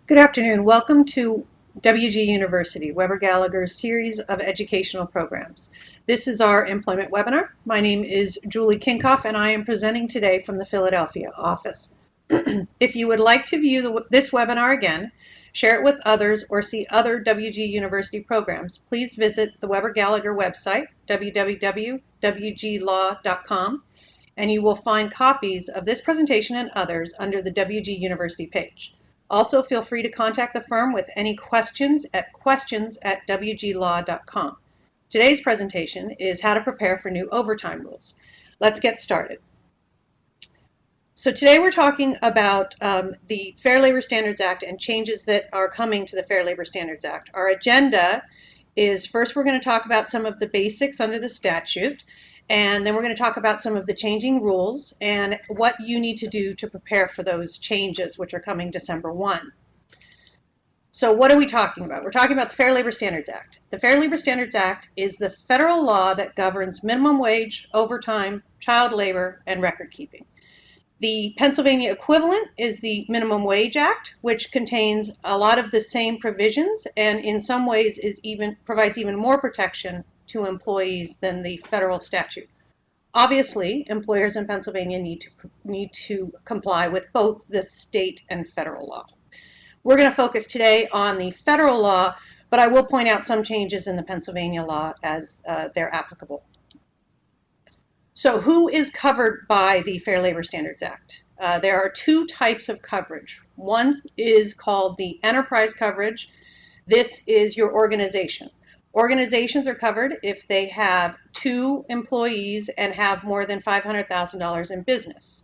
Good afternoon. Welcome to WG University, Weber Gallagher's series of educational programs. This is our employment webinar. My name is Julie Kinkoff, and I am presenting today from the Philadelphia office. If you would like to view this webinar again, share it with others, or see other WG University programs, please visit the Weber Gallagher website, www.wglaw.com, and you will find copies of this presentation and others under the WG University page. Also, feel free to contact the firm with any questions at questions@wglaw.com. Today's presentation is how to prepare for new overtime rules. Let's get started. So today we're talking about the Fair Labor Standards Act and changes that are coming to the Fair Labor Standards Act. Our agenda is first we're going to talk about some of the basics under the statute, and then we're going to talk about some of the changing rules and what you need to do to prepare for those changes, which are coming December 1. So what are we talking about? We're talking about the Fair Labor Standards Act. The Fair Labor Standards Act is the federal law that governs minimum wage, overtime, child labor, and record keeping. The Pennsylvania equivalent is the Minimum Wage Act, which contains a lot of the same provisions and in some ways provides even more protection to employees than the federal statute. Obviously, employers in Pennsylvania need to comply with both the state and federal law. We're going to focus today on the federal law, but I will point out some changes in the Pennsylvania law as they're applicable. So who is covered by the Fair Labor Standards Act? There are two types of coverage. One is called the enterprise coverage. This is your organization. Organizations are covered if they have 2 employees and have more than $500,000 in business.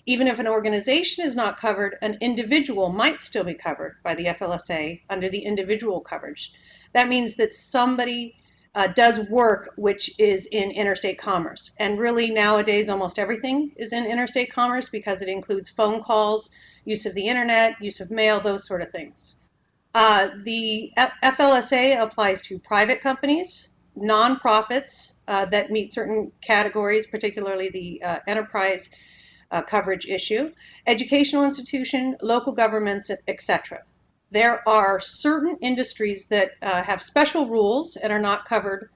Even if an organization is not covered, an individual might still be covered by the FLSA under the individual coverage. That means that somebody does work which is in interstate commerce. And really nowadays almost everything is in interstate commerce because it includes phone calls, use of the internet, use of mail, those sort of things. The FLSA applies to private companies, nonprofits that meet certain categories, particularly the enterprise coverage issue, educational institution, local governments, etc. There are certain industries that have special rules and are not covered,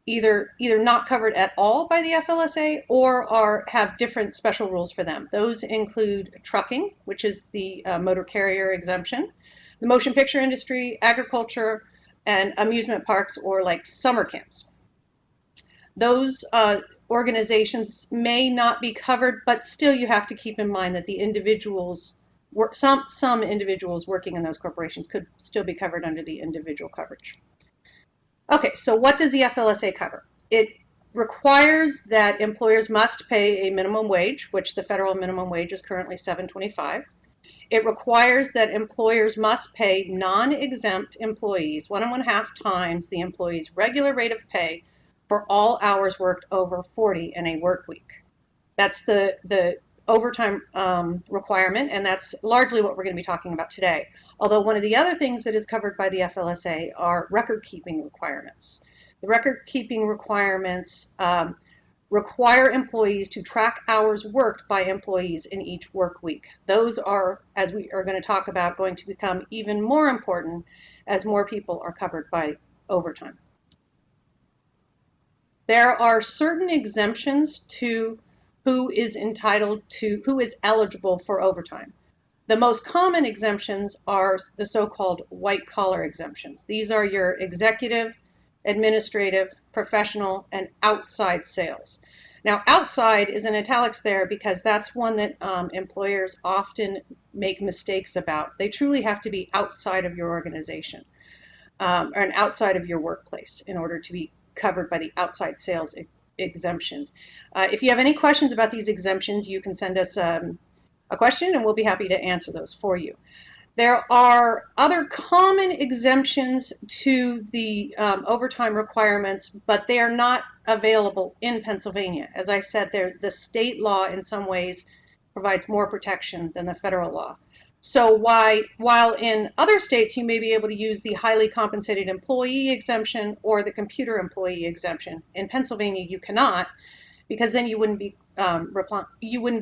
either not covered at all by the FLSA or have different special rules for them. Those include trucking, which is the motor carrier exemption, the motion picture industry, agriculture, and amusement parks or like summer camps. Those organizations may not be covered, but still you have to keep in mind that the individuals, some individuals working in those corporations could still be covered under the individual coverage. Okay, so what does the FLSA cover? It requires that employers must pay a minimum wage, which the federal minimum wage is currently $7.25. It requires that employers must pay non-exempt employees 1.5 times the employee's regular rate of pay for all hours worked over 40 in a work week. That's the overtime requirement, and that's largely what we're going to be talking about today. Although one of the other things that is covered by the FLSA are record-keeping requirements. The record-keeping requirements require employees to track hours worked by employees in each work week. Those are, as we are going to talk about, going to become even more important as more people are covered by overtime. There are certain exemptions to who is eligible for overtime. The most common exemptions are the so-called white-collar exemptions. These are your executive, administrative, professional, and outside sales. Now, outside is in italics there because that's one that employers often make mistakes about. They truly have to be outside of your organization or outside of your workplace in order to be covered by the outside sales exemption. If you have any questions about these exemptions, you can send us a question and we'll be happy to answer those for you. There are other common exemptions to the overtime requirements, but they are not available in Pennsylvania. As I said, the state law in some ways provides more protection than the federal law. So while in other states you may be able to use the highly compensated employee exemption or the computer employee exemption, in Pennsylvania you cannot, because then you wouldn't be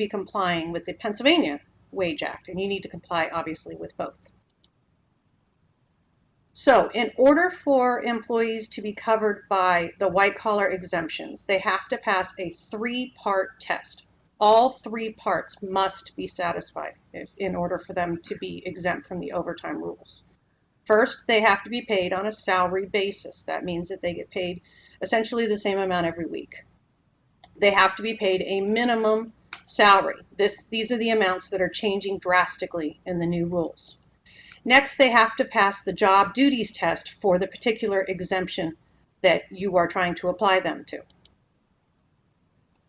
complying with the Pennsylvania Wage Act, and you need to comply obviously with both. So in order for employees to be covered by the white-collar exemptions, they have to pass a three-part test. All three parts must be satisfied in order for them to be exempt from the overtime rules. First, they have to be paid on a salary basis. That means that they get paid essentially the same amount every week. They have to be paid a minimum salary. These are the amounts that are changing drastically in the new rules. Next, they have to pass the job duties test for the particular exemption that you are trying to apply them to.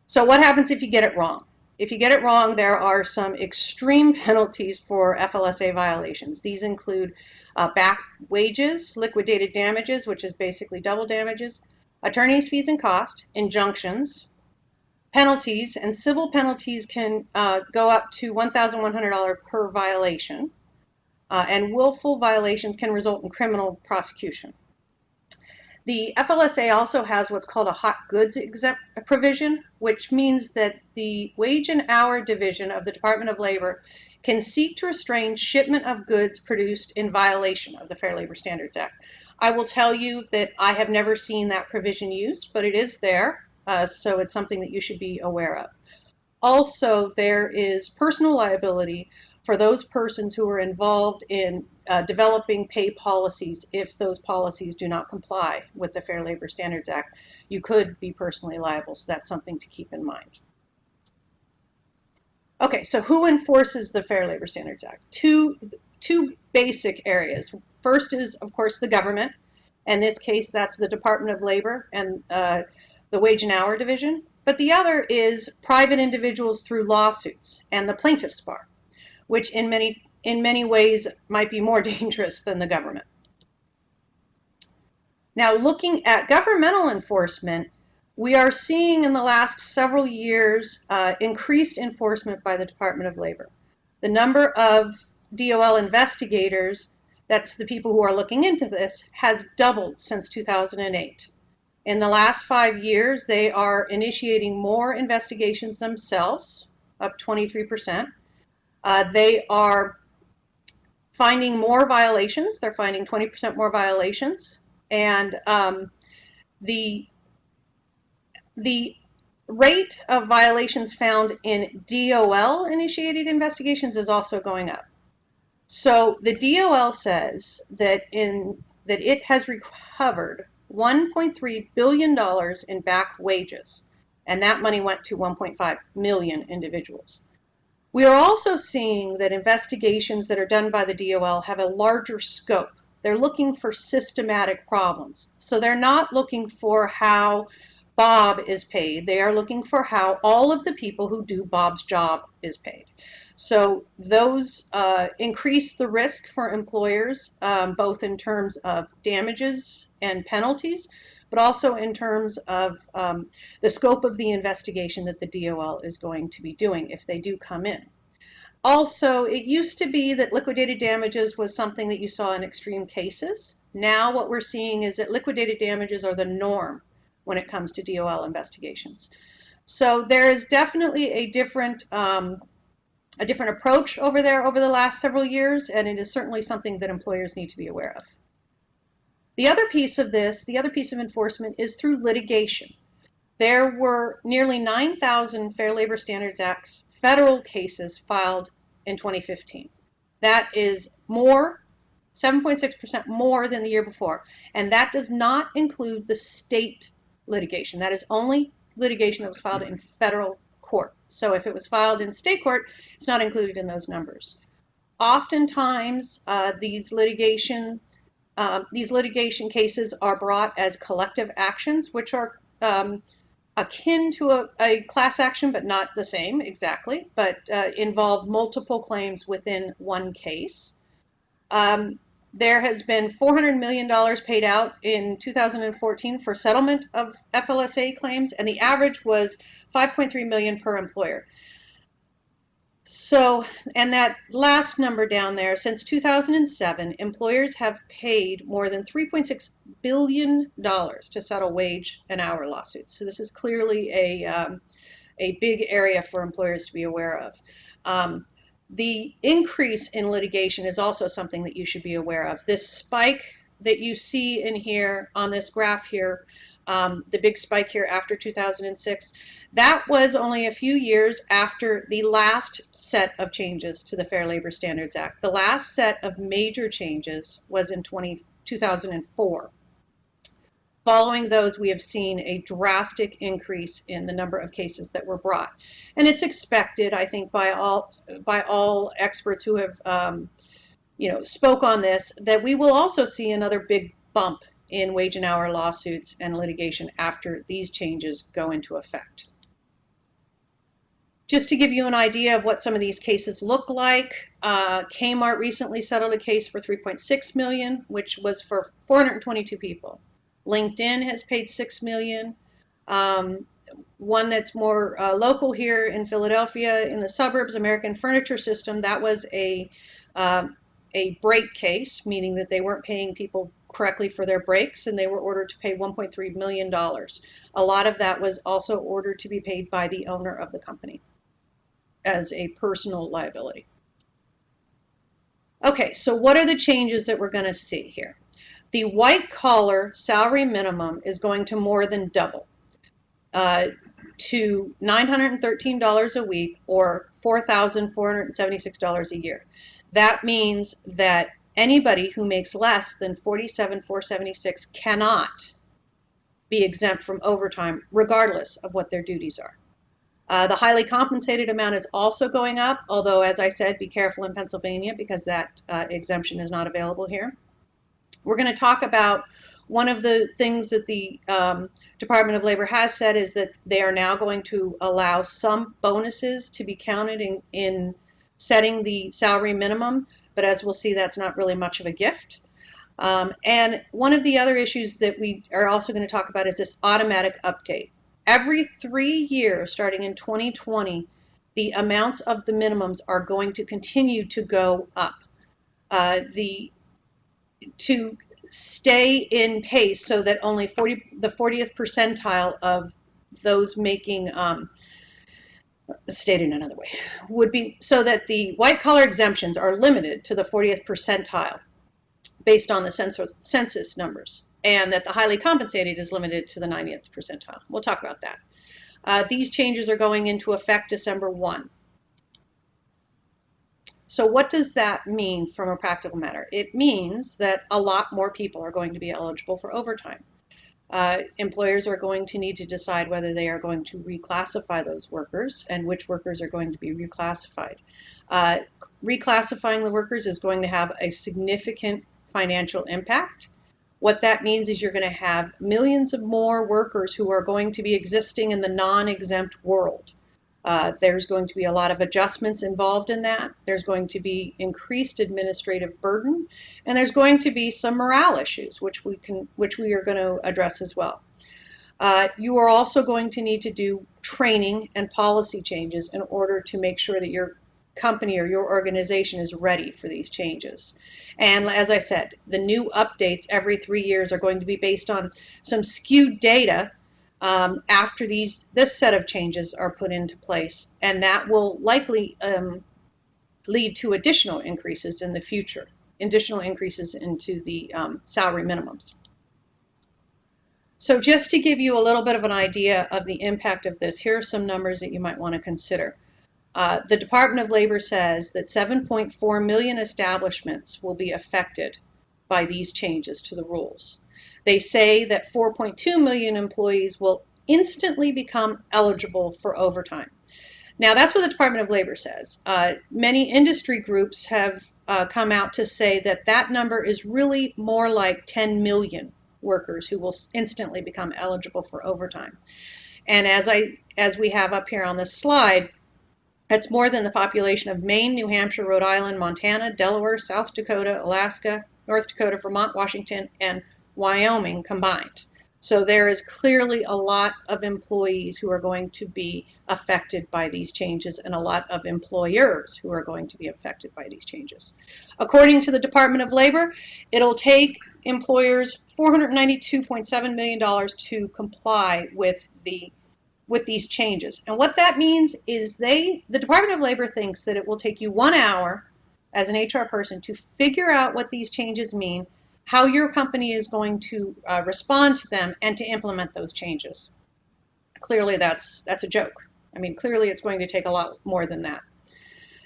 So what happens if you get it wrong? If you get it wrong, there are some extreme penalties for FLSA violations. These include back wages, liquidated damages, which is basically double damages, attorney's fees and cost, injunctions, penalties, and civil penalties can go up to $1,100 per violation. And willful violations can result in criminal prosecution. The FLSA also has what's called a hot goods exempt provision, which means that the Wage and Hour Division of the Department of Labor can seek to restrain shipment of goods produced in violation of the Fair Labor Standards Act. I will tell you that I have never seen that provision used, but it is there, so it's something that you should be aware of. Also, there is personal liability for those persons who are involved in developing pay policies. If those policies do not comply with the Fair Labor Standards Act, you could be personally liable, so that's something to keep in mind. Okay, so who enforces the Fair Labor Standards Act? Two basic areas. First is, of course, the government. In this case, that's the Department of Labor and the Wage and Hour Division. But the other is private individuals through lawsuits and the plaintiff's bar, which in many ways might be more dangerous than the government. Now, looking at governmental enforcement, we are seeing in the last several years increased enforcement by the Department of Labor. The number of DOL investigators, that's the people who are looking into this, has doubled since 2008. In the last 5 years, they are initiating more investigations themselves, up 23%. They are finding more violations. They're finding 20% more violations. And the rate of violations found in DOL-initiated investigations is also going up. So the DOL says that it has recovered $1.3 billion in back wages, and that money went to 1.5 million individuals. We are also seeing that investigations that are done by the DOL have a larger scope. They're looking for systematic problems. So they're not looking for how Bob is paid. They are looking for how all of the people who do Bob's job is paid. So those increase the risk for employers, both in terms of damages and penalties, but also in terms of the scope of the investigation that the DOL is going to be doing if they do come in. Also, it used to be that liquidated damages was something that you saw in extreme cases. Now what we're seeing is that liquidated damages are the norm when it comes to DOL investigations. So there is definitely a different approach over there over the last several years, and it is certainly something that employers need to be aware of. The other piece of this, the other piece of enforcement, is through litigation. There were nearly 9,000 Fair Labor Standards Act federal cases filed in 2015. That is more, 7.6% more than the year before. And that does not include the state litigation. That is only litigation that was filed in federal court. So if it was filed in state court, it's not included in those numbers. Oftentimes, these litigation cases are brought as collective actions, which are akin to a class action, but not the same exactly, but involve multiple claims within one case. There has been $400 million paid out in 2014 for settlement of FLSA claims, and the average was $5.3 million per employer. So, and that last number down there, since 2007, employers have paid more than $3.6 billion to settle wage and hour lawsuits. So this is clearly a big area for employers to be aware of. The increase in litigation is also something that you should be aware of. This spike that you see in here on this graph here, the big spike here after 2006, that was only a few years after the last set of changes to the Fair Labor Standards Act. The last set of major changes was in 2004. Following those, we have seen a drastic increase in the number of cases that were brought. And it's expected, I think, by all experts who have spoke on this, that we will also see another big bump in wage and hour lawsuits and litigation after these changes go into effect. Just to give you an idea of what some of these cases look like, Kmart recently settled a case for $3.6 million, which was for 422 people. LinkedIn has paid $6 million. One that's more local here in Philadelphia, in the suburbs, American Furniture System, that was a break case, meaning that they weren't paying people correctly for their breaks, and they were ordered to pay $1.3 million. A lot of that was also ordered to be paid by the owner of the company as a personal liability. Okay, so what are the changes that we're going to see here? The white-collar salary minimum is going to more than double to $913 a week, or $4,476 a year. That means that anybody who makes less than $47,476 cannot be exempt from overtime, regardless of what their duties are. The highly compensated amount is also going up, although, as I said, be careful in Pennsylvania because that exemption is not available here. We're going to talk about one of the things that the Department of Labor has said is that they are now going to allow some bonuses to be counted in setting the salary minimum, but as we'll see, that's not really much of a gift. And one of the other issues that we are also going to talk about is this automatic update. Every 3 years, starting in 2020, the amounts of the minimums are going to continue to go up. To stay in pace so that only the 40th percentile of those making, stated another way, would be so that the white-collar exemptions are limited to the 40th percentile based on the census numbers, and that the highly compensated is limited to the 90th percentile. We'll talk about that. These changes are going into effect December 1. So what does that mean from a practical matter? It means that a lot more people are going to be eligible for overtime. Employers are going to need to decide whether they are going to reclassify those workers and which workers are going to be reclassified. Reclassifying the workers is going to have a significant financial impact. What that means is you're going to have millions of more workers who are going to be existing in the non-exempt world. There's going to be a lot of adjustments involved in that. There's going to be increased administrative burden, and there's going to be some morale issues, which we are going to address as well. You are also going to need to do training and policy changes in order to make sure that your company or your organization is ready for these changes. And as I said, the new updates every 3 years are going to be based on some skewed data after this set of changes are put into place, and that will likely lead to additional increases in the future, additional increases into the salary minimums. So just to give you a little bit of an idea of the impact of this, here are some numbers that you might want to consider. The Department of Labor says that 7.4 million establishments will be affected by these changes to the rules. They say that 4.2 million employees will instantly become eligible for overtime. Now, that's what the Department of Labor says. Many industry groups have come out to say that that number is really more like 10 million workers who will instantly become eligible for overtime. And as we have up here on this slide, that's more than the population of Maine, New Hampshire, Rhode Island, Montana, Delaware, South Dakota, Alaska, North Dakota, Vermont, Washington, and Wyoming combined. So there is clearly a lot of employees who are going to be affected by these changes, and a lot of employers who are going to be affected by these changes. According to the Department of Labor, it'll take employers $492.7 million to comply with these changes. And what that means is the Department of Labor thinks that it will take you 1 hour as an HR person to figure out what these changes mean, how your company is going to respond to them and to implement those changes. Clearly, that's a joke. I mean, clearly it's going to take a lot more than that.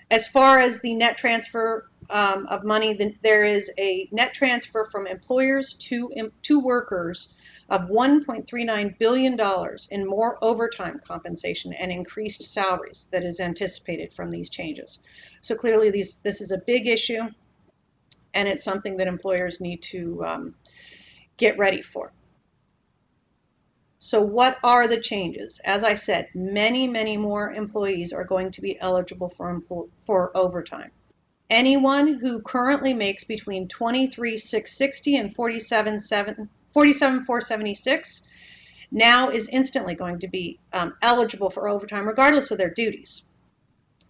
As far as the net transfer of money, there is a net transfer from employers to workers of $1.39 billion in more overtime compensation and increased salaries that is anticipated from these changes. So clearly this is a big issue, and it's something that employers need to get ready for. So what are the changes? As I said, many, many more employees are going to be eligible for overtime. Anyone who currently makes between $23,660 and $47,476 now is instantly going to be eligible for overtime regardless of their duties.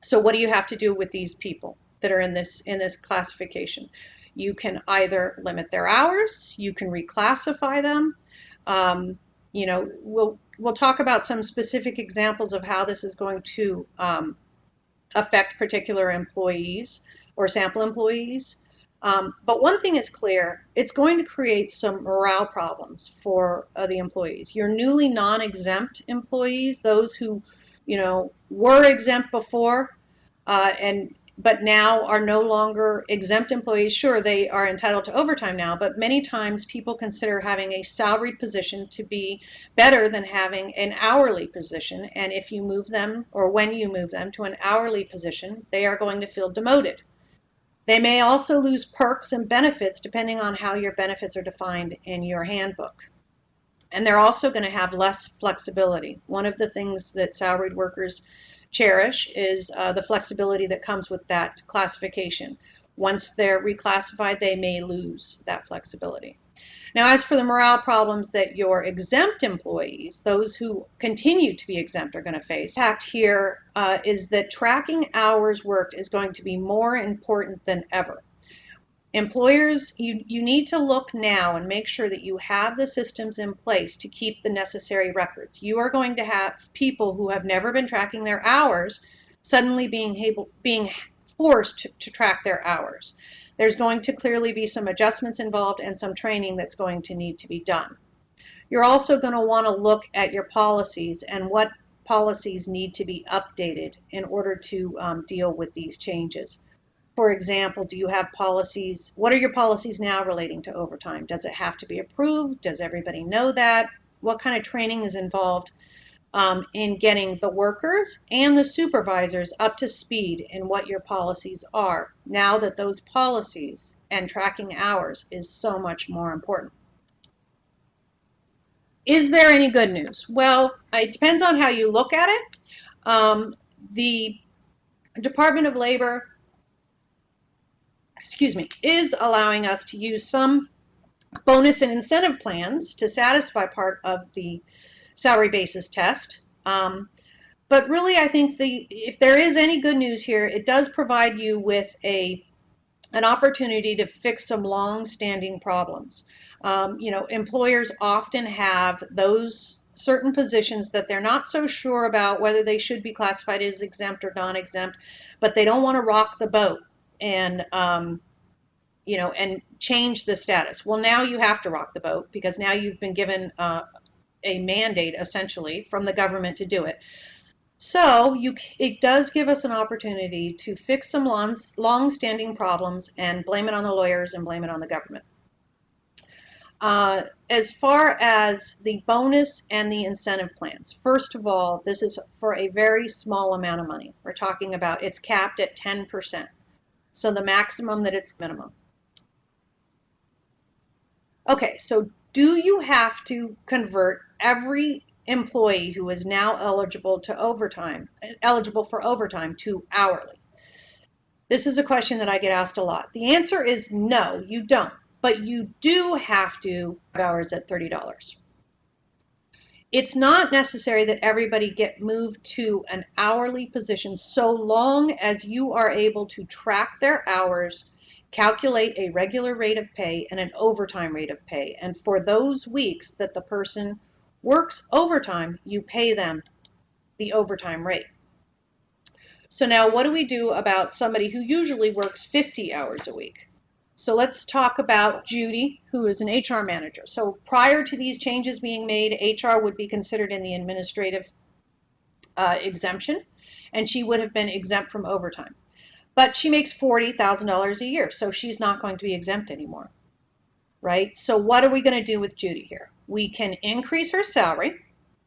So what do you have to do with these people that are in this classification? You can either limit their hours, you can reclassify them. You know, we'll talk about some specific examples of how this is going to affect particular employees or sample employees. But one thing is clear, it's going to create some morale problems for the employees. Your newly non-exempt employees, those who, you know, were exempt before but now are no longer exempt employees. Sure, they are entitled to overtime now, but many times people consider having a salaried position to be better than having an hourly position. And if you move them, or when you move them to an hourly position, they are going to feel demoted. They may also lose perks and benefits depending on how your benefits are defined in your handbook. And they're also going to have less flexibility. One of the things that salaried workers cherish is the flexibility that comes with that classification. Once they're reclassified, they may lose that flexibility. Now, as for the morale problems that your exempt employees, those who continue to be exempt, are going to face, the fact here is that tracking hours worked is going to be more important than ever. Employers, you need to look now and make sure that you have the systems in place to keep the necessary records. You are going to have people who have never been tracking their hours suddenly being forced to track their hours. There's going to clearly be some adjustments involved and some training that's going to need to be done. You're also going to want to look at your policies and what policies need to be updated in order to deal with these changes. For example, do you have policies? What are your policies now relating to overtime? Does it have to be approved? Does everybody know that? What kind of training is involved in getting the workers and the supervisors up to speed in what your policies are, now that those policies and tracking hours is so much more important? Is there any good news? Well, it depends on how you look at it. The Department of Labor is allowing us to use some bonus and incentive plans to satisfy part of the salary basis test. But really, I think if there is any good news here, it does provide you with an opportunity to fix some long-standing problems. You know, employers often have those certain positions that they're not so sure about whether they should be classified as exempt or non-exempt, but they don't want to rock the boat and you know, and change the status. Well, now you have to rock the boat because now you've been given a mandate essentially from the government to do it. So it does give us an opportunity to fix some long-standing problems and blame it on the lawyers and blame it on the government. As far as the bonus and the incentive plans, first of all, this is for a very small amount of money. We're talking about, it's capped at 10%. So the maximum that it's minimum. Okay, so do you have to convert every employee who is now eligible for overtime to hourly? This is a question that I get asked a lot. The answer is no, you don't, but you do have to hours at $30. It's not necessary that everybody get moved to an hourly position so long as you are able to track their hours, calculate a regular rate of pay and an overtime rate of pay. And for those weeks that the person works overtime, you pay them the overtime rate. So now what do we do about somebody who usually works 50 hours a week? So let's talk about Judy, who is an HR manager. So prior to these changes being made, HR would be considered in the administrative exemption, and she would have been exempt from overtime. But she makes $40,000 a year, so she's not going to be exempt anymore, right? So what are we going to do with Judy here? We can increase her salary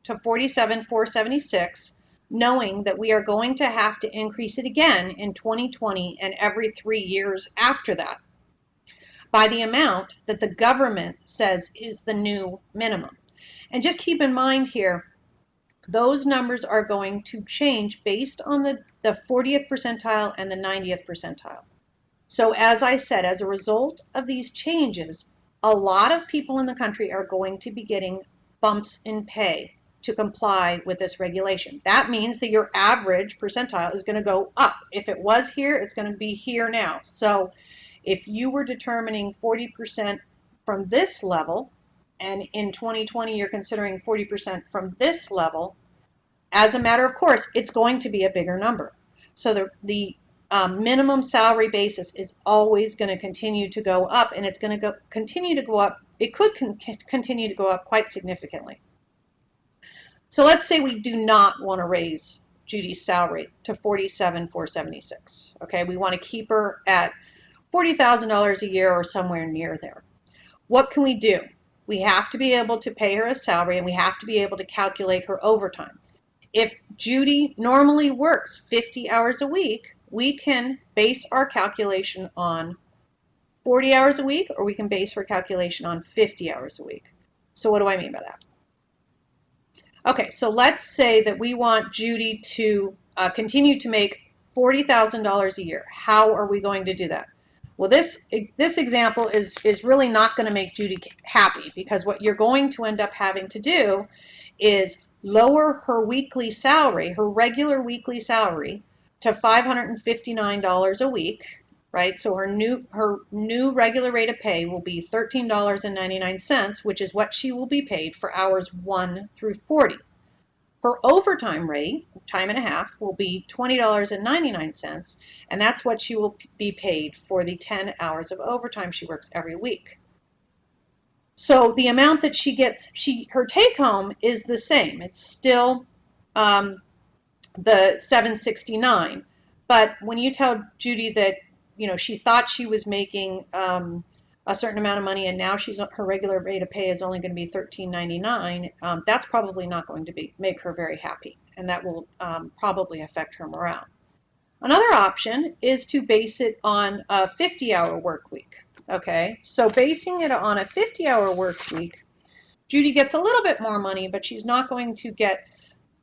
to $47,476, knowing that we are going to have to increase it again in 2020 and every 3 years after that by the amount that the government says is the new minimum. And just keep in mind here, those numbers are going to change based on the 40th percentile and the 90th percentile. So as I said, as a result of these changes, a lot of people in the country are going to be getting bumps in pay to comply with this regulation. That means that your average percentile is going to go up. If it was here, it's going to be here now. So if you were determining 40% from this level, and in 2020 you're considering 40% from this level, as a matter of course, it's going to be a bigger number. So the minimum salary basis is always going to continue to go up, and it's going to continue to go up. It could continue to go up quite significantly. So let's say we do not want to raise Judy's salary to $47,476. Okay, we want to keep her at $40,000 a year or somewhere near there. What can we do? We have to be able to pay her a salary, and we have to be able to calculate her overtime. If Judy normally works 50 hours a week, we can base our calculation on 40 hours a week, or we can base our calculation on 50 hours a week. So what do I mean by that? Okay, so let's say that we want Judy to continue to make $40,000 a year. How are we going to do that? Well, this example is really not going to make Judy happy, because what you're going to end up having to do is lower her weekly salary, her regular weekly salary, to $559 a week, right? So her new regular rate of pay will be $13.99, which is what she will be paid for hours 1 through 40. Her overtime rate, time and a half, will be $20.99, and that's what she will be paid for the 10 hours of overtime she works every week. So the amount that she gets, her take home is the same. It's still the $769. But when you tell Judy that, you know, she thought she was making a certain amount of money, and now her regular rate of pay is only going to be $13.99, that's probably not going to make her very happy, and that will probably affect her morale. Another option is to base it on a 50-hour work week. Okay, so basing it on a 50-hour work week, Judy gets a little bit more money, but she's not going to get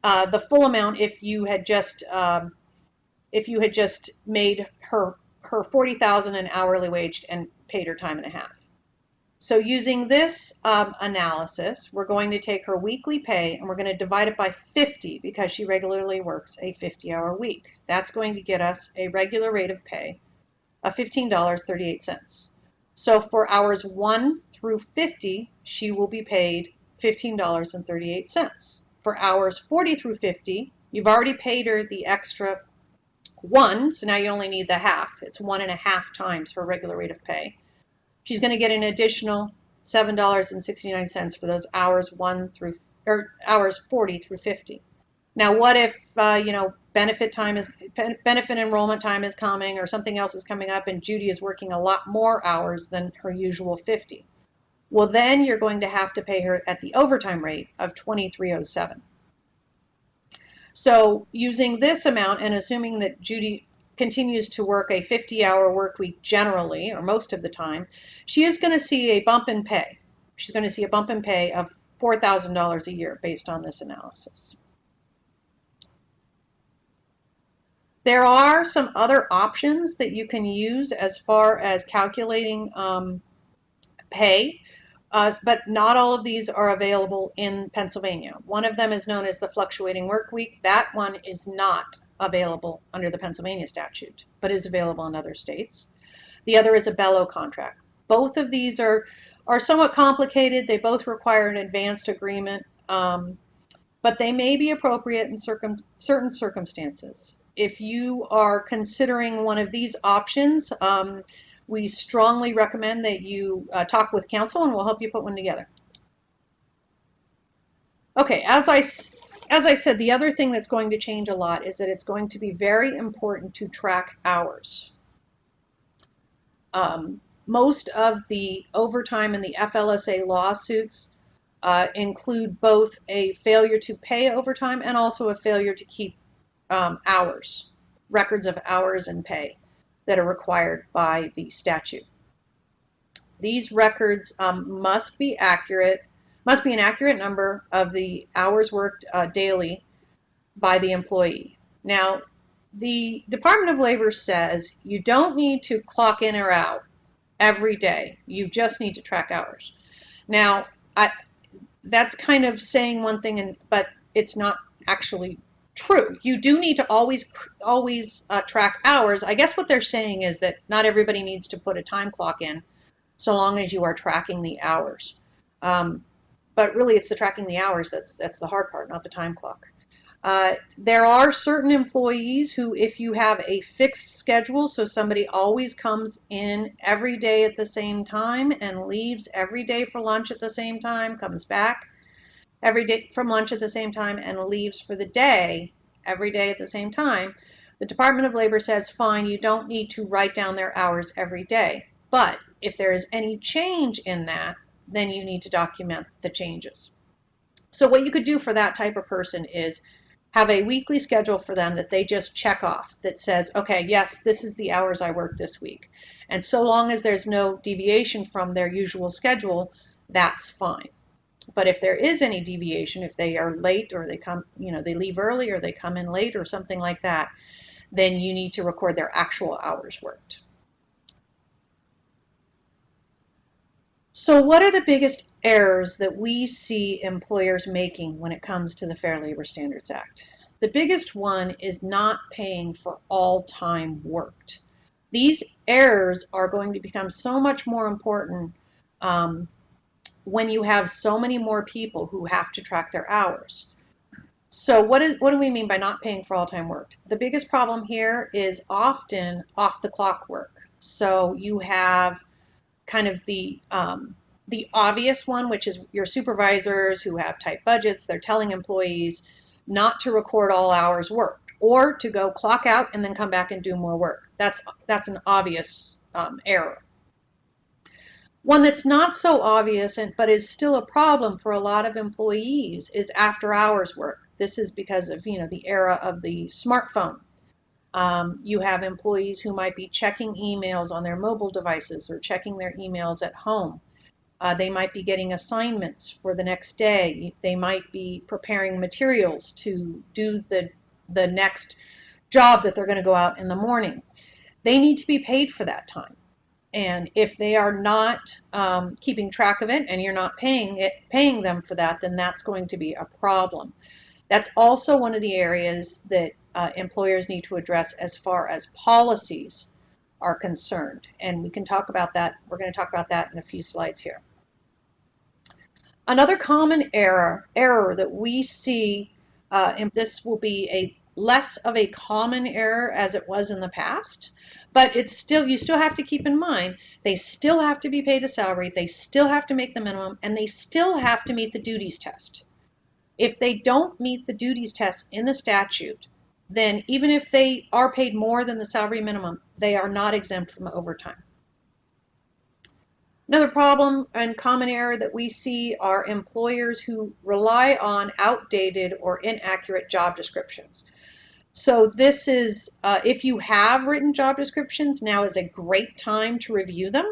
the full amount if you had just made her $40,000 an hourly wage and paid her time and a half. So using this analysis, we're going to take her weekly pay and we're going to divide it by 50, because she regularly works a 50-hour week. That's going to get us a regular rate of pay of $15.38. So for hours 1 through 50, she will be paid $15.38. For hours 40 through 50, you've already paid her the extra 1, so now you only need the half. It's 1.5 times her regular rate of pay. She's going to get an additional $7.69 for those hours hours 40 through 50. Now, what if benefit enrollment time is coming, or something else is coming up, and Judy is working a lot more hours than her usual 50? Well, then you're going to have to pay her at the overtime rate of $23.07. So using this amount and assuming that Judy continues to work a 50-hour work week generally, or most of the time, she is going to see a bump in pay. She's going to see a bump in pay of $4,000 a year based on this analysis. There are some other options that you can use as far as calculating pay, but not all of these are available in Pennsylvania. One of them is known as the fluctuating work week. That one is not available under the Pennsylvania statute, but is available in other states. The other is a bellow contract. Both of these are somewhat complicated. They both require an advanced agreement, but they may be appropriate in certain circumstances. If you are considering one of these options, we strongly recommend that you talk with counsel, and we'll help you put one together. Okay, as I said, the other thing that's going to change a lot is that it's going to be very important to track hours. Most of the overtime in the FLSA lawsuits include both a failure to pay overtime and also a failure to keep hours, records of hours and pay that are required by the statute. These records must be accurate, must be an accurate number of the hours worked daily by the employee. Now, the Department of Labor says you don't need to clock in or out every day. You just need to track hours. Now, that's kind of saying one thing, but it's not actually true. You do need to always track hours. I guess what they're saying is that not everybody needs to put a time clock in, so long as you are tracking the hours. But really, it's the tracking the hours that's the hard part, not the time clock. There are certain employees who, if you have a fixed schedule, so somebody always comes in every day at the same time and leaves every day for lunch at the same time, comes back every day from lunch at the same time and leaves for the day every day at the same time, the Department of Labor says, fine, you don't need to write down their hours every day. But if there is any change in that, then you need to document the changes. So what you could do for that type of person is have a weekly schedule for them that they just check off that says, okay, yes, this is the hours I worked this week. And so long as there's no deviation from their usual schedule, that's fine. But if there is any deviation, if they are late or they come, they leave early or they come in late or something like that, then you need to record their actual hours worked. So what are the biggest errors that we see employers making when it comes to the Fair Labor Standards Act? The biggest one is not paying for all time worked. These errors are going to become so much more important when you have so many more people who have to track their hours. So what do we mean by not paying for all time worked? The biggest problem here is often off the clock work. So you have kind of the obvious one, which is your supervisors who have tight budgets. They're telling employees not to record all hours worked or to go clock out and then come back and do more work. That's an obvious error. One that's not so obvious but is still a problem for a lot of employees is after hours work. This is because of the era of the smartphone. You have employees who might be checking emails on their mobile devices or checking their emails at home. They might be getting assignments for the next day. They might be preparing materials to do the next job that they're going to go out in the morning. They need to be paid for that time. And if they are not keeping track of it and you're not paying them for that, then that's going to be a problem. That's also one of the areas that employers need to address as far as policies are concerned. And we can talk about that. We're going to talk about that in a few slides here. Another common error that we see, and this will be less of a common error as it was in the past, but you still have to keep in mind, they still have to be paid a salary, they still have to make the minimum, and they still have to meet the duties test. If they don't meet the duties test in the statute, then even if they are paid more than the salary minimum, they are not exempt from overtime. Another problem and common error that we see are employers who rely on outdated or inaccurate job descriptions. So this is, if you have written job descriptions, now is a great time to review them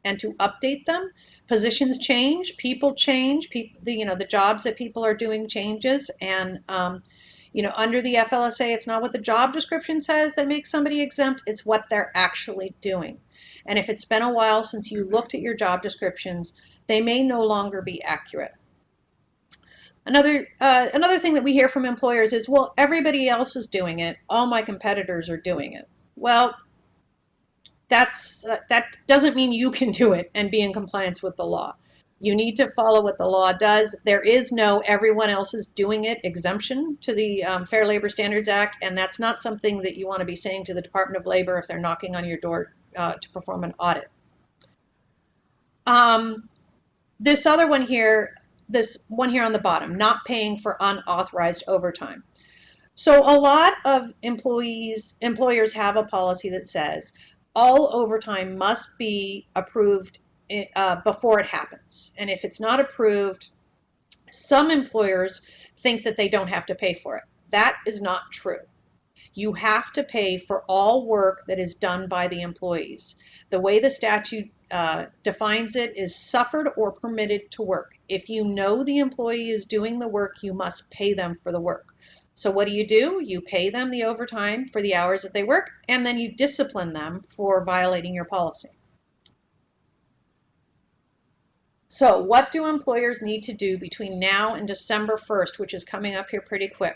and to update them. Positions change, people change, the jobs that people are doing changes, and under the FLSA, it's not what the job description says that makes somebody exempt, it's what they're actually doing. And if it's been a while since you looked at your job descriptions, they may no longer be accurate. Another thing that we hear from employers is, well, everybody else is doing it. All my competitors are doing it. Well, that doesn't mean you can do it and be in compliance with the law. You need to follow what the law does. There is no everyone else is doing it exemption to the Fair Labor Standards Act, and that's not something that you want to be saying to the Department of Labor if they're knocking on your door to perform an audit. This one here on the bottom, not paying for unauthorized overtime. So a lot of employers have a policy that says all overtime must be approved before it happens. And if it's not approved, some employers think that they don't have to pay for it. That is not true. You have to pay for all work that is done by the employees. The way the statute defines it is suffered or permitted to work. If you know the employee is doing the work, you must pay them for the work. So what do? You pay them the overtime for the hours that they work, and then you discipline them for violating your policy. So what do employers need to do between now and December 1st, which is coming up here pretty quick?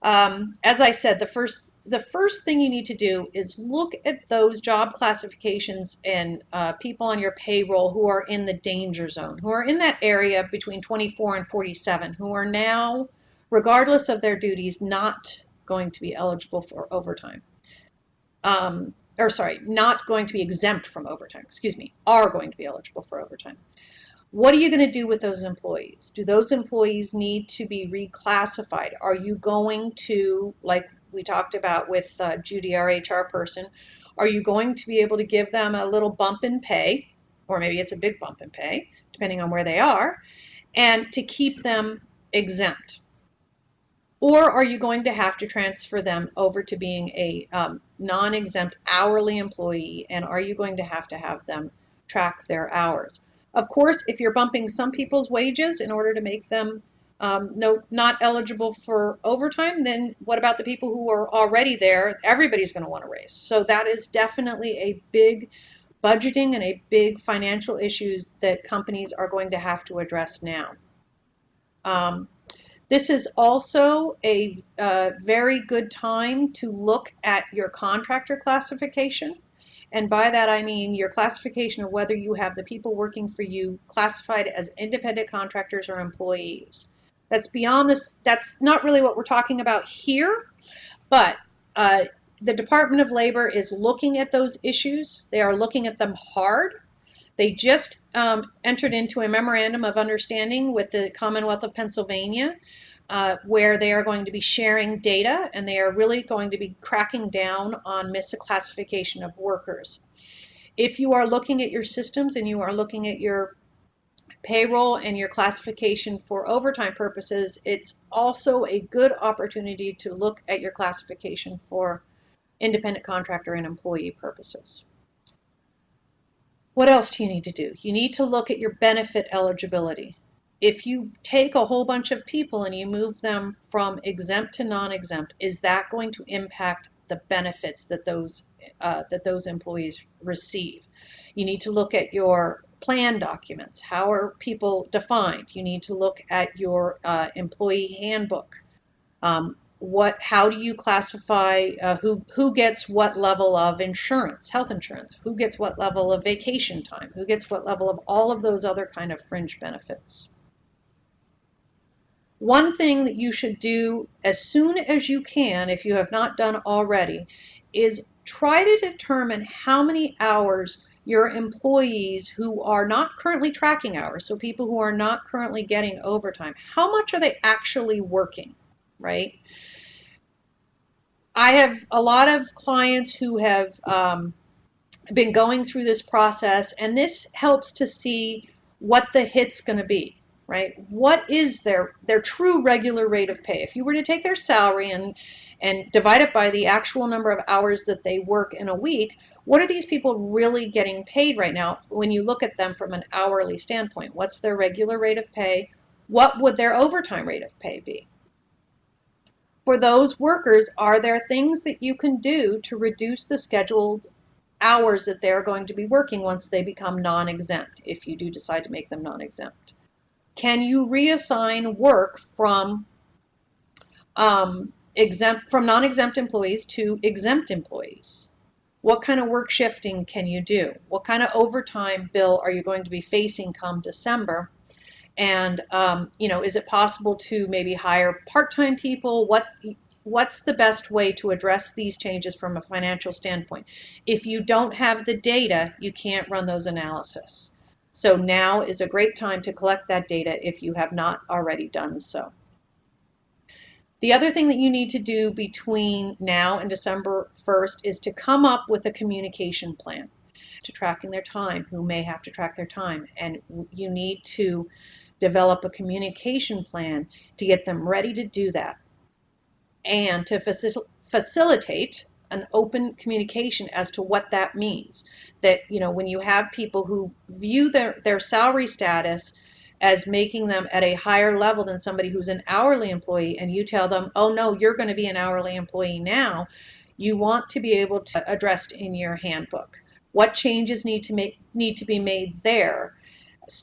As I said, the first thing you need to do is look at those job classifications and people on your payroll who are in the danger zone, who are in that area between 24 and 47, who are now, regardless of their duties, not going to be eligible for overtime. Not going to be exempt from overtime, are going to be eligible for overtime. What are you going to do with those employees? Do those employees need to be reclassified? Are you going to, like we talked about with Judy, our HR person, are you going to be able to give them a little bump in pay, or maybe it's a big bump in pay, depending on where they are, and to keep them exempt? Or are you going to have to transfer them over to being a non-exempt hourly employee, and are you going to have them track their hours? Of course, if you're bumping some people's wages in order to make them not eligible for overtime, then what about the people who are already there? Everybody's going to want a raise. So that is definitely a big budgeting and a big financial issues that companies are going to have to address now. This is also a very good time to look at your contractor classification. And by that I mean your classification of whether you have the people working for you classified as independent contractors or employees. That's beyond this, that's not really what we're talking about here, but the Department of Labor is looking at those issues. They are looking at them hard. They just entered into a memorandum of understanding with the Commonwealth of Pennsylvania where they are going to be sharing data, and they are really going to be cracking down on misclassification of workers. If you are looking at your systems and you are looking at your payroll and your classification for overtime purposes, it's also a good opportunity to look at your classification for independent contractor and employee purposes. What else do you need to do? You need to look at your benefit eligibility. If you take a whole bunch of people and you move them from exempt to non-exempt, is that going to impact the benefits that those employees receive? You need to look at your plan documents. How are people defined? You need to look at your employee handbook. How do you classify who gets what level of insurance, health insurance? Who gets what level of vacation time? Who gets what level of all of those other kind of fringe benefits? One thing that you should do as soon as you can, if you have not done already, is try to determine how many hours your employees who are not currently tracking hours, so people who are not currently getting overtime, how much are they actually working, right? I have a lot of clients who have been going through this process, and this helps to see what the hit's going to be, right? What is their true regular rate of pay? If you were to take their salary and divide it by the actual number of hours that they work in a week, what are these people really getting paid right now when you look at them from an hourly standpoint? What's their regular rate of pay? What would their overtime rate of pay be? For those workers, are there things that you can do to reduce the scheduled hours that they're going to be working once they become non-exempt, if you do decide to make them non-exempt? Can you reassign work from non-exempt employees to exempt employees? What kind of work shifting can you do? What kind of overtime bill are you going to be facing come December? And is it possible to maybe hire part-time people? what's the best way to address these changes from a financial standpoint? If you don't have the data, you can't run those analysis. So now is a great time to collect that data if you have not already done so. The other thing that you need to do between now and December 1st is to come up with a communication plan to tracking their time, who may have to track their time, and you need to develop a communication plan to get them ready to do that and to facilitate an open communication as to what that means. That, you know, when you have people who view their salary status as making them at a higher level than somebody who's an hourly employee, and you tell them, oh no, you're going to be an hourly employee now, you want to be able to address in your handbook what changes need to be made there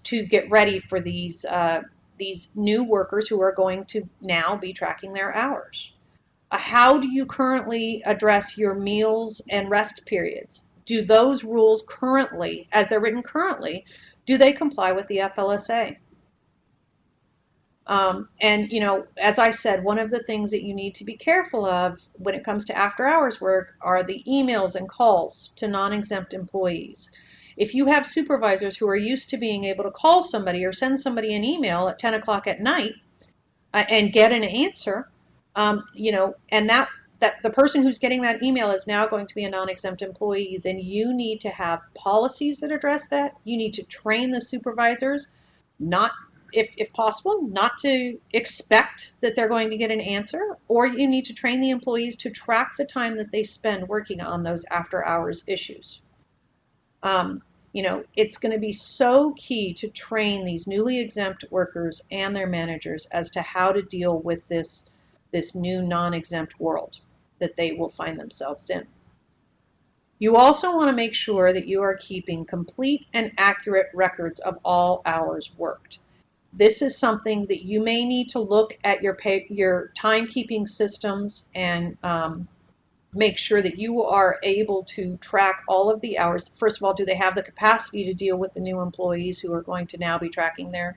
to get ready for these new workers who are going to now be tracking their hours. How do you currently address your meals and rest periods? Do those rules currently, as they're written currently, do they comply with the FLSA? And, you know, as I said, one of the things that you need to be careful of when it comes to after-hours work are the emails and calls to non-exempt employees. If you have supervisors who are used to being able to call somebody or send somebody an email at 10 o'clock at night and get an answer, you know, and that the person who's getting that email is now going to be a non-exempt employee, then you need to have policies that address that. You need to train the supervisors, not, if possible, not to expect that they're going to get an answer, or you need to train the employees to track the time that they spend working on those after-hours issues. You know, it's going to be so key to train these newly exempt workers and their managers as to how to deal with this new non-exempt world that they will find themselves in. You also want to make sure that you are keeping complete and accurate records of all hours worked. This is something that you may need to look at your timekeeping systems and make sure that you are able to track all of the hours. First of all, do they have the capacity to deal with the new employees who are going to now be tracking their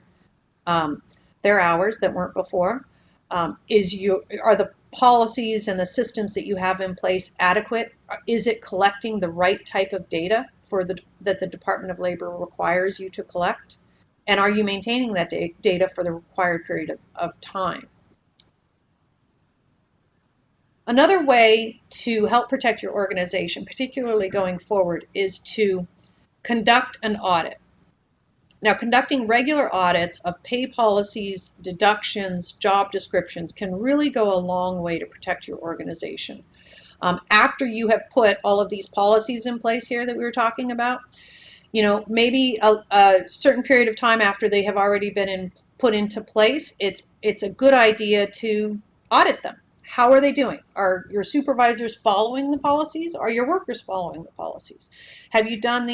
hours that weren't before? Are the policies and the systems that you have in place adequate? Is it collecting the right type of data that the Department of Labor requires you to collect? And are you maintaining that data for the required period of time? Another way to help protect your organization, particularly going forward, is to conduct an audit. Now, conducting regular audits of pay policies, deductions, job descriptions can really go a long way to protect your organization. After you have put all of these policies in place here that we were talking about, you know, maybe a certain period of time after they have already been put into place, it's a good idea to audit them. How are they doing? Are your supervisors following the policies? Are your workers following the policies? Have you done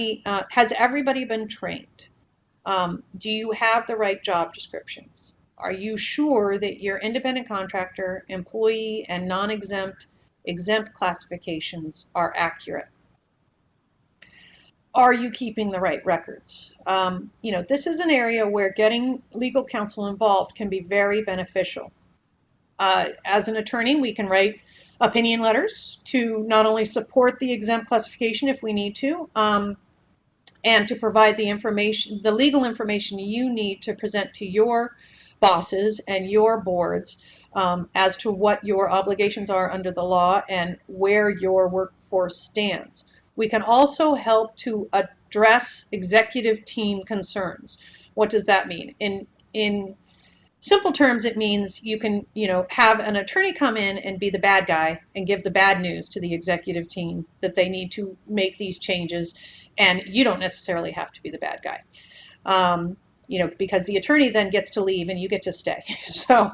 has everybody been trained? Do you have the right job descriptions? Are you sure that your independent contractor, employee, and non-exempt, exempt classifications are accurate? Are you keeping the right records? You know, this is an area where getting legal counsel involved can be very beneficial. As an attorney, we can write opinion letters to not only support the exempt classification if we need to, and to provide the information, the legal information you need to present to your bosses and your boards as to what your obligations are under the law and where your workforce stands. We can also help to address executive team concerns. What does that mean? In simple terms, it means you can, you know, have an attorney come in and be the bad guy and give the bad news to the executive team that they need to make these changes, and you don't necessarily have to be the bad guy, you know, because the attorney then gets to leave and you get to stay. So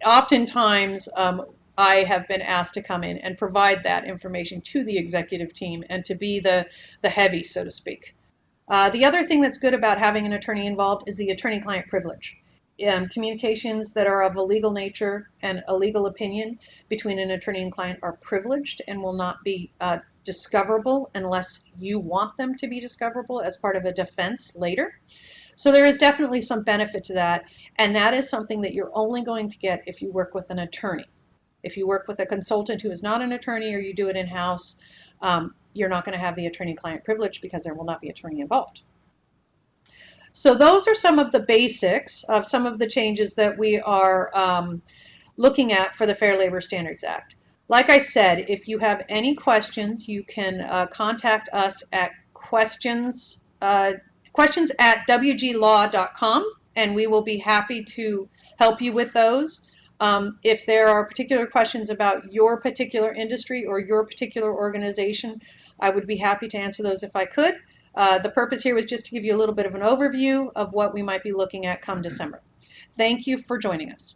oftentimes I have been asked to come in and provide that information to the executive team and to be the heavy, so to speak. The other thing that's good about having an attorney involved is the attorney-client privilege. Communications that are of a legal nature and a legal opinion between an attorney and client are privileged and will not be discoverable unless you want them to be discoverable as part of a defense later. So there is definitely some benefit to that, and that is something that you're only going to get if you work with an attorney. If you work with a consultant who is not an attorney or you do it in-house, you're not going to have the attorney-client privilege because there will not be attorney involved. So those are some of the basics of some of the changes that we are looking at for the Fair Labor Standards Act. Like I said, if you have any questions, you can contact us at questions at wglaw.com, and we will be happy to help you with those. If there are particular questions about your particular industry or your particular organization, I would be happy to answer those if I could. The purpose here was just to give you a little bit of an overview of what we might be looking at come December. Thank you for joining us.